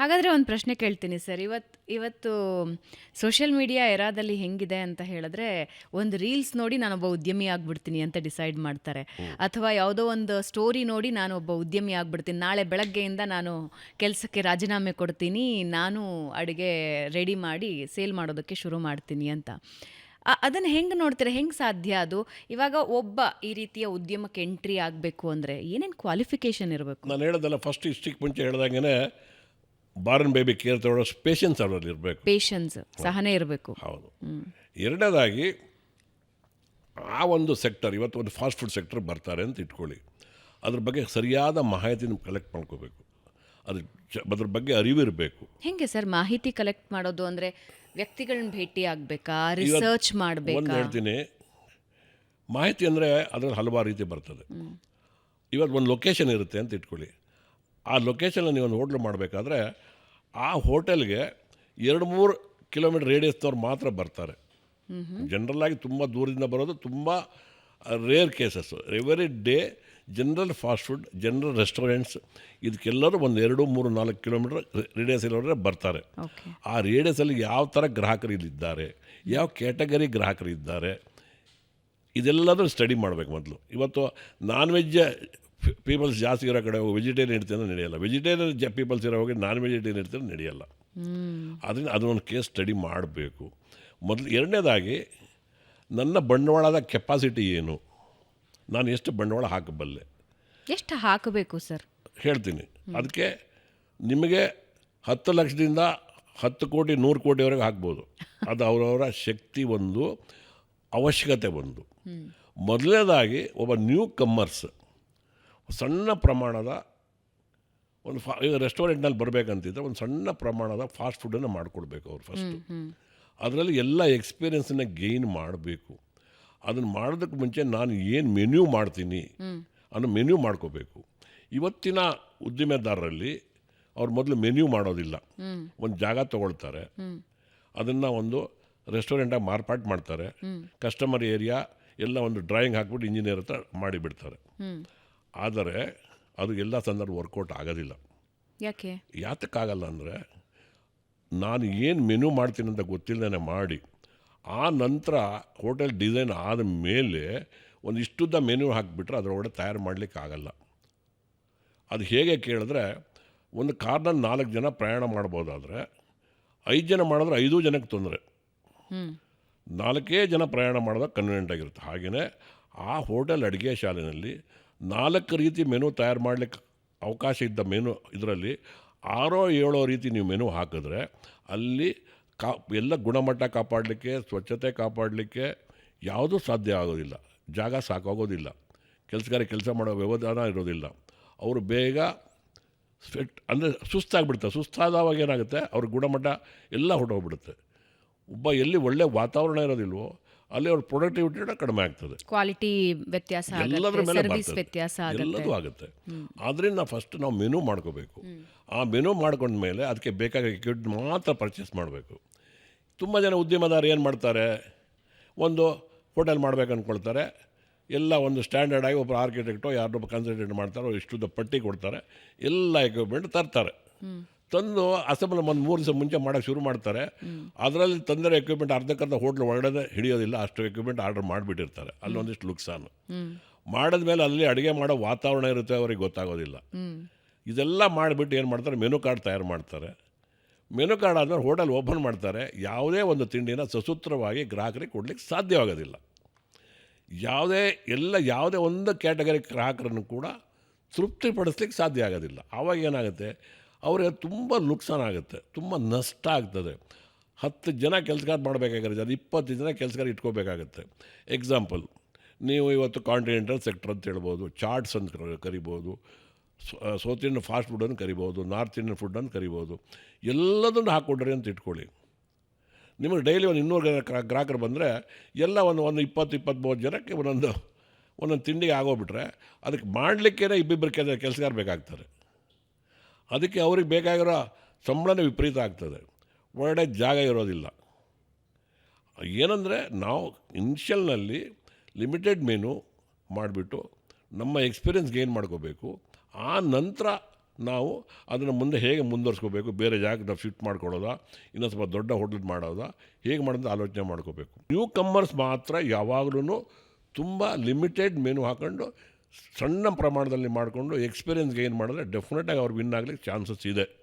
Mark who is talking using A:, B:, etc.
A: ಹಾಗಾದರೆ ಒಂದು ಪ್ರಶ್ನೆ ಕೇಳ್ತೀನಿ ಸರ್. ಇವತ್ತು ಸೋಷಿಯಲ್ ಮೀಡಿಯಾ ಎರಾದಲ್ಲಿ ಹೆಂಗಿದೆ ಅಂತ ಹೇಳಿದ್ರೆ, ಒಂದು ರೀಲ್ಸ್ ನೋಡಿ ನಾನೊಬ್ಬ ಉದ್ಯಮಿ ಆಗ್ಬಿಡ್ತೀನಿ ಅಂತ ಡಿಸೈಡ್ ಮಾಡ್ತಾರೆ, ಅಥವಾ ಯಾವುದೋ ಒಂದು ಸ್ಟೋರಿ ನೋಡಿ ನಾನು ಒಬ್ಬ ಉದ್ಯಮಿ ಆಗ್ಬಿಡ್ತೀನಿ, ನಾಳೆ ಬೆಳಗ್ಗೆಯಿಂದ ನಾನು ಕೆಲಸಕ್ಕೆ ರಾಜೀನಾಮೆ ಕೊಡ್ತೀನಿ, ನಾನು ಅಡುಗೆ ರೆಡಿ ಮಾಡಿ ಸೇಲ್ ಮಾಡೋದಕ್ಕೆ ಶುರು ಮಾಡ್ತೀನಿ ಅಂತ. ಅದನ್ನು ಹೆಂಗೆ ನೋಡ್ತೀರಾ? ಹೆಂಗೆ ಸಾಧ್ಯ ಅದು? ಇವಾಗ ಒಬ್ಬ ಈ ರೀತಿಯ ಉದ್ಯಮಕ್ಕೆ ಎಂಟ್ರಿ ಆಗಬೇಕು ಅಂದರೆ ಏನೇನು ಕ್ವಾಲಿಫಿಕೇಷನ್ ಇರಬೇಕು?
B: ನಾನು ಹೇಳೋದಲ್ಲ, ಫಸ್ಟ್ ಇಷ್ಟಕ್ಕೆ ಮುಂಚೆ ಹೇಳ್ದಂಗೆ ಬಾರ್ನ್ ಬೇಬಿ ಕೇರ್ ತಗೊಳ್ಳೋ ಪೇಷನ್ಸ್ ಅವರಲ್ಲಿ ಇರಬೇಕು.
A: ಪೇಷನ್ಸ್, ಸಹನೆ ಇರಬೇಕು.
B: ಹೌದು. ಎರಡನೇದಾಗಿ ಆ ಒಂದು ಸೆಕ್ಟರ್, ಇವತ್ತು ಒಂದು ಫಾಸ್ಟ್ ಫುಡ್ ಸೆಕ್ಟರ್ ಬರ್ತಾರೆ ಅಂತ ಇಟ್ಕೊಳ್ಳಿ, ಅದ್ರ ಬಗ್ಗೆ ಸರಿಯಾದ ಮಾಹಿತಿನ ಕಲೆಕ್ಟ್ ಮಾಡ್ಕೋಬೇಕು, ಅದ್ರ ಬಗ್ಗೆ ಅರಿವಿರಬೇಕು.
A: ಹೆಂಗೆ ಸರ್ ಮಾಹಿತಿ ಕಲೆಕ್ಟ್ ಮಾಡೋದು? ಅಂದರೆ ವ್ಯಕ್ತಿಗಳನ್ನ ಭೇಟಿ ಆಗಬೇಕಾ, ರಿಸರ್ಚ್ ಮಾಡಬೇಕಾ?
B: ಒಂದು ಹೇಳ್ತೀನಿ, ಮಾಹಿತಿ ಅಂದರೆ ಅದರಲ್ಲಿ ಹಲವಾರು ರೀತಿ ಬರ್ತದೆ. ಇವತ್ತು ಒಂದು ಲೊಕೇಶನ್ ಇರುತ್ತೆ ಅಂತ ಇಟ್ಕೊಳ್ಳಿ, ಆ ಲೊಕೇಶನಲ್ಲಿ ನೀವು ಒಂದು ಹೋಟ್ಲು ಮಾಡಬೇಕಾದ್ರೆ ಆ ಹೋಟೆಲ್ಗೆ 2-3 ಕಿಲೋಮೀಟರ್ ರೇಡಿಯಸ್ನವ್ರು ಮಾತ್ರ ಬರ್ತಾರೆ. ಜನರಲ್ಲಾಗಿ ತುಂಬ ದೂರದಿಂದ ಬರೋದು ತುಂಬ rare cases. Every day general fast food, general restaurants, ಇದಕ್ಕೆಲ್ಲರೂ ಒಂದು 2-3-4 ಕಿಲೋಮೀಟರ್ ರೇಡಿಯಸ್ ಇರೋರೆ ಬರ್ತಾರೆ. ಆ ರೇಡಿಯಸಲ್ಲಿ ಯಾವ ಥರ ಗ್ರಾಹಕರು ಇಲ್ಲಿದ್ದಾರೆ, ಯಾವ ಕ್ಯಾಟಗರಿ ಗ್ರಾಹಕರು ಇದ್ದಾರೆ, ಇದೆಲ್ಲದೂ ಸ್ಟಡಿ ಮಾಡಬೇಕು ಮೊದಲು. ಇವತ್ತು ನಾನ್ ವೆಜ್ ಪೀಪಲ್ಸ್ ಜಾಸ್ತಿ ಇರೋ ಕಡೆ ಹೋಗಿ ವೆಜಿಟೇರಿಯನ್ ಇಡ್ತೀನಿ ನಡೆಯಲ್ಲ, ವೆಜಿಟೇರಿಯನ್ ಪೀಪಲ್ಸ್ ಇರೋ ಹೋಗಿ ನಾನ್ ವೆಜಿಟೇರಿಯನ್ ಇಡ್ತೀನಿ ನಡೆಯಲ್ಲ. ಅದರಿಂದ ಅದನ್ನೊಂದು ಕೇಸ್ ಸ್ಟಡಿ ಮಾಡಬೇಕು ಮೊದಲು. ಎರಡನೇದಾಗಿ ನನ್ನ ಬಂಡವಾಳದ ಕೆಪಾಸಿಟಿ ಏನು, ನಾನು ಎಷ್ಟು ಬಂಡವಾಳ ಹಾಕಬಲ್ಲೆ,
A: ಎಷ್ಟು ಹಾಕಬೇಕು ಸರ್
B: ಹೇಳ್ತೀನಿ. ಅದಕ್ಕೆ ನಿಮಗೆ 10 ಲಕ್ಷದಿಂದ 10 ಕೋಟಿ 100 ಕೋಟಿವರೆಗೆ ಹಾಕ್ಬೋದು. ಅದು ಅವರವರ ಶಕ್ತಿ ಒಂದು, ಅವಶ್ಯಕತೆ ಒಂದು. ಮೊದಲನೇದಾಗಿ ಒಬ್ಬ ನ್ಯೂ ಕಮ್ಮರ್ಸ್ ಸಣ್ಣ ಪ್ರಮಾಣದ ಒಂದು ಈಗ ರೆಸ್ಟೋರೆಂಟ್ನಲ್ಲಿ ಬರಬೇಕಂತಿದ್ರೆ ಒಂದು ಸಣ್ಣ ಪ್ರಮಾಣದ ಫಾಸ್ಟ್ ಫುಡ್ಡನ್ನು ಮಾಡಿಕೊಡ್ಬೇಕು ಅವ್ರು ಫಸ್ಟು. ಅದರಲ್ಲಿ ಎಲ್ಲ ಎಕ್ಸ್ಪೀರಿಯೆನ್ಸನ್ನ ಗೇನ್ ಮಾಡಬೇಕು. ಅದನ್ನು ಮಾಡೋದಕ್ಕೆ ಮುಂಚೆ ನಾನು ಏನು ಮೆನ್ಯೂ ಮಾಡ್ತೀನಿ ಅನ್ನೋ ಮೆನ್ಯೂ ಮಾಡ್ಕೋಬೇಕು. ಇವತ್ತಿನ ಉದ್ದಿಮೆದಾರರಲ್ಲಿ ಅವ್ರು ಮೊದಲು ಮೆನ್ಯೂ ಮಾಡೋದಿಲ್ಲ, ಒಂದು ಜಾಗ ತೊಗೊಳ್ತಾರೆ, ಅದನ್ನು ಒಂದು ರೆಸ್ಟೋರೆಂಟಾಗಿ ಮಾರ್ಪಾಟ್ ಮಾಡ್ತಾರೆ, ಕಸ್ಟಮರ್ ಏರಿಯಾ ಎಲ್ಲ ಒಂದು ಡ್ರಾಯಿಂಗ್ ಹಾಕ್ಬಿಟ್ಟು ಇಂಜಿನಿಯರ್ ಹತ್ರ ಮಾಡಿಬಿಡ್ತಾರೆ. ಆದರೆ ಅದು ಎಲ್ಲ ಸಂದರ್ಭ ವರ್ಕೌಟ್ ಆಗೋದಿಲ್ಲ. ಯಾತಕ್ಕಾಗಲ್ಲ ಅಂದರೆ, ನಾನು ಏನು ಮೆನು ಮಾಡ್ತೀನಿ ಅಂತ ಗೊತ್ತಿಲ್ಲದೇ ಮಾಡಿ ಆ ನಂತರ ಹೋಟೆಲ್ ಡಿಸೈನ್ ಆದ ಮೇಲೆ ಒಂದು ಇಷ್ಟುದ್ದ ಮೆನು ಹಾಕಿಬಿಟ್ರೆ ಅದರೊಳಗಡೆ ತಯಾರು ಮಾಡಲಿಕ್ಕೆ ಆಗಲ್ಲ. ಅದು ಹೇಗೆ ಕೇಳಿದ್ರೆ, ಒಂದು ಕಾರ್ನಲ್ಲಿ 4 ಜನ ಪ್ರಯಾಣ ಮಾಡ್ಬೋದಾದರೆ 5 ಜನ ಮಾಡಿದ್ರೆ 5 ಜನಕ್ಕೆ ತೊಂದರೆ, 4 ಜನ ಪ್ರಯಾಣ ಮಾಡೋದಾಗ ಕನ್ವೀನಿಯೆಂಟ್ ಆಗಿರುತ್ತೆ. ಹಾಗೆಯೇ ಆ ಹೋಟೆಲ್ ಅಡುಗೆ ಶಾಲೆಯಲ್ಲಿ 4 ರೀತಿ ಮೆನು ತಯಾರು ಮಾಡಲಿಕ್ಕೆ ಅವಕಾಶ ಇದ್ದ ಮೆನು ಇದರಲ್ಲಿ 6-7 ರೀತಿ ನೀವು ಮೆನು ಹಾಕಿದ್ರೆ ಅಲ್ಲಿ ಎಲ್ಲ ಗುಣಮಟ್ಟ ಕಾಪಾಡಲಿಕ್ಕೆ, ಸ್ವಚ್ಛತೆ ಕಾಪಾಡಲಿಕ್ಕೆ ಯಾವುದೂ ಸಾಧ್ಯ ಆಗೋದಿಲ್ಲ. ಜಾಗ ಸಾಕಾಗೋದಿಲ್ಲ, ಕೆಲಸಗಾರ ಕೆಲಸ ಮಾಡೋ ವ್ಯವಧಾನ ಇರೋದಿಲ್ಲ, ಅವರು ಬೇಗ ಅಂದರೆ ಸುಸ್ತಾಗ್ಬಿಡ್ತಾರೆ. ಸುಸ್ತಾದವಾಗ ಏನಾಗುತ್ತೆ, ಅವ್ರ ಗುಣಮಟ್ಟ ಎಲ್ಲ ಹೊರಟೋಗ್ಬಿಡುತ್ತೆ. ಎಲ್ಲಿ ಒಳ್ಳೆ ವಾತಾವರಣ ಇರೋದಿಲ್ವೋ ಅಲ್ಲಿ ಅವ್ರ ಪ್ರೊಡಕ್ಟಿವಿಟಿ ಕಡಿಮೆ ಆಗ್ತದೆ,
A: ಕ್ವಾಲಿಟಿ ವ್ಯತ್ಯಾಸ,
B: ಎಲ್ಲದರ ಮೇಲೆ
A: ವ್ಯತ್ಯಾಸ
B: ಎಲ್ಲದೂ ಆಗುತ್ತೆ. ಆದ್ದರಿಂದ ಫಸ್ಟ್ ನಾವು ಮೆನು ಮಾಡ್ಕೋಬೇಕು. ಆ ಮೆನು ಮಾಡ್ಕೊಂಡ್ಮೇಲೆ ಅದಕ್ಕೆ ಬೇಕಾದ ಎಕ್ವಿಪ್ಮೆಂಟ್ ಮಾತ್ರ ಪರ್ಚೇಸ್ ಮಾಡಬೇಕು. ತುಂಬ ಜನ ಉದ್ಯಮದಾರ ಏನು ಮಾಡ್ತಾರೆ, ಒಂದು ಹೋಟೆಲ್ ಮಾಡ್ಬೇಕು ಅಂದ್ಕೊಳ್ತಾರೆ, ಎಲ್ಲ ಒಂದು ಸ್ಟ್ಯಾಂಡರ್ಡ್ ಆಗಿ ಒಬ್ಬರು ಆರ್ಕಿಟೆಕ್ಟೋ ಯಾರನ್ನೊಬ್ಬ ಕನ್ಸಲ್ಟೆಂಟ್ ಮಾಡ್ತಾರೆ, ಅವ್ರು ಇಷ್ಟುದ್ದ ಪಟ್ಟಿ ಕೊಡ್ತಾರೆ, ಎಲ್ಲ ಎಕ್ವಿಪ್ಮೆಂಟ್ ತರ್ತಾರೆ. ತಂದು ಅಸೆಂಬ್ಲಿ ಒಂದು 3 ದಿವಸ ಮುಂಚೆ ಮಾಡೋಕ್ಕೆ ಶುರು ಮಾಡ್ತಾರೆ. ಅದರಲ್ಲಿ ತಂದರೆ ಎಕ್ವಿಪ್ಮೆಂಟ್ ಅರ್ಧಕ್ಕರ್ಧ ಹೋಟ್ಲ್ ಒಳಗಡೆ ಹಿಡಿಯೋದಿಲ್ಲ, ಅಷ್ಟು ಎಕ್ವಿಪ್ಮೆಂಟ್ ಆರ್ಡರ್ ಮಾಡಿಬಿಟ್ಟಿರ್ತಾರೆ. ಅಲ್ಲೊಂದಿಷ್ಟು ನುಕ್ಸಾನು. ಮಾಡಿದ್ಮೇಲೆ ಅಲ್ಲಿ ಅಡುಗೆ ಮಾಡೋ ವಾತಾವರಣ ಇರುತ್ತೆ, ಅವ್ರಿಗೆ ಗೊತ್ತಾಗೋದಿಲ್ಲ. ಇದೆಲ್ಲ ಮಾಡಿಬಿಟ್ಟು ಏನು ಮಾಡ್ತಾರೆ, ಮೆನು ಕಾರ್ಡ್ ತಯಾರು ಮಾಡ್ತಾರೆ. ಮೆನು ಕಾರ್ಡ್ ಆದಮೇಲೆ ಹೋಟೆಲ್ ಓಪನ್ ಮಾಡ್ತಾರೆ. ಯಾವುದೇ ಒಂದು ತಿಂಡಿನ ಸಸೂತ್ರವಾಗಿ ಗ್ರಾಹಕರಿಗೆ ಕೊಡಲಿಕ್ಕೆ ಸಾಧ್ಯವಾಗೋದಿಲ್ಲ. ಯಾವುದೇ ಒಂದು ಕ್ಯಾಟಗರಿ ಗ್ರಾಹಕರನ್ನು ಕೂಡ ತೃಪ್ತಿಪಡಿಸ್ಲಿಕ್ಕೆ ಸಾಧ್ಯ ಆಗೋದಿಲ್ಲ. ಆವಾಗ ಏನಾಗುತ್ತೆ, ಅವರಿಗೆ ತುಂಬ ನುಕ್ಸಾನ ಆಗುತ್ತೆ, ತುಂಬ ನಷ್ಟ ಆಗ್ತದೆ. 10 ಜನ ಕೆಲಸಗಾರ ಮಾಡಬೇಕಾಗಿರುತ್ತೆ, ಅದು 20 ಜನ ಕೆಲಸಗಾರ ಇಟ್ಕೋಬೇಕಾಗತ್ತೆ. ಎಕ್ಸಾಂಪಲ್, ನೀವು ಇವತ್ತು ಕಾಂಟಿನೆಂಟಲ್ ಸೆಕ್ಟರ್ ಅಂತ ಹೇಳ್ಬೋದು, ಚಾಟ್ಸ್ ಅಂತ ಕರಿಬೋದು, ಸೌತ್ ಇಂಡಿಯನ್ ಫಾಸ್ಟ್ ಫುಡ್ಡನ್ನು ಕರಿಬೋದು, ನಾರ್ತ್ ಇಂಡಿಯನ್ ಫುಡ್ಡನ್ನು ಕರಿಬೋದು. ಎಲ್ಲದನ್ನು ಹಾಕ್ಕೊಡ್ರಿ ಅಂತ ಇಟ್ಕೊಳ್ಳಿ. ನಿಮಗೆ ಡೈಲಿ ಒಂದು 200 ಗ್ರಾಹಕರು ಬಂದರೆ ಎಲ್ಲ ಒಂದು 20-23 ಜನಕ್ಕೆ ಒಂದೊಂದು ತಿಂಡಿಗೆ ಆಗೋಗ್ಬಿಟ್ರೆ ಅದಕ್ಕೆ ಮಾಡಲಿಕ್ಕೇ 2-2 ಕೆಲಸಗಾರ ಬೇಕಾಗ್ತಾರೆ. ಅದಕ್ಕೆ ಅವ್ರಿಗೆ ಬೇಕಾಗಿರೋ ಸಂಬಳನೇ ವಿಪರೀತ ಆಗ್ತದೆ, ಒಳ್ಳೆ ಜಾಗ ಇರೋದಿಲ್ಲ. ಏನಂದರೆ ನಾವು ಇನಿಷಿಯಲ್ನಲ್ಲಿ ಲಿಮಿಟೆಡ್ ಮೆನು ಮಾಡಿಬಿಟ್ಟು ನಮ್ಮ ಎಕ್ಸ್ಪೀರಿಯನ್ಸ್ ಗೇನ್ ಮಾಡ್ಕೋಬೇಕು. ಆ ನಂತರ ನಾವು ಅದನ್ನು ಮುಂದೆ ಹೇಗೆ ಮುಂದುವರ್ಸ್ಕೋಬೇಕು, ಬೇರೆ ಜಾಗಕ್ಕೆ ನಾವು ಶಿಫ್ಟ್ ಮಾಡ್ಕೊಳ್ಳೋದಾ, ಇನ್ನೂ ಸ್ವಲ್ಪ ದೊಡ್ಡ ಹೋಟೆಲ್ ಮಾಡೋದಾ, ಹೇಗೆ ಮಾಡೋದು ಆಲೋಚನೆ ಮಾಡ್ಕೋಬೇಕು. ನ್ಯೂ ಕಮ್ಮರ್ಸ್ ಮಾತ್ರ ಯಾವಾಗಲೂ ತುಂಬ ಲಿಮಿಟೆಡ್ ಮೆನು ಹಾಕ್ಕೊಂಡು ಸಣ್ಣ ಪ್ರಮಾಣದಲ್ಲಿ ಮಾಡಿಕೊಂಡು ಎಕ್ಸ್ಪೀರಿಯನ್ಸ್ ಗೇನ್ ಮಾಡಿದ್ರೆ ಡೆಫಿನೆಟಾಗಿ ಅವ್ರು ವಿನ್ ಆಗಲಿಕ್ಕೆ ಚಾನ್ಸಸ್ ಇದೆ.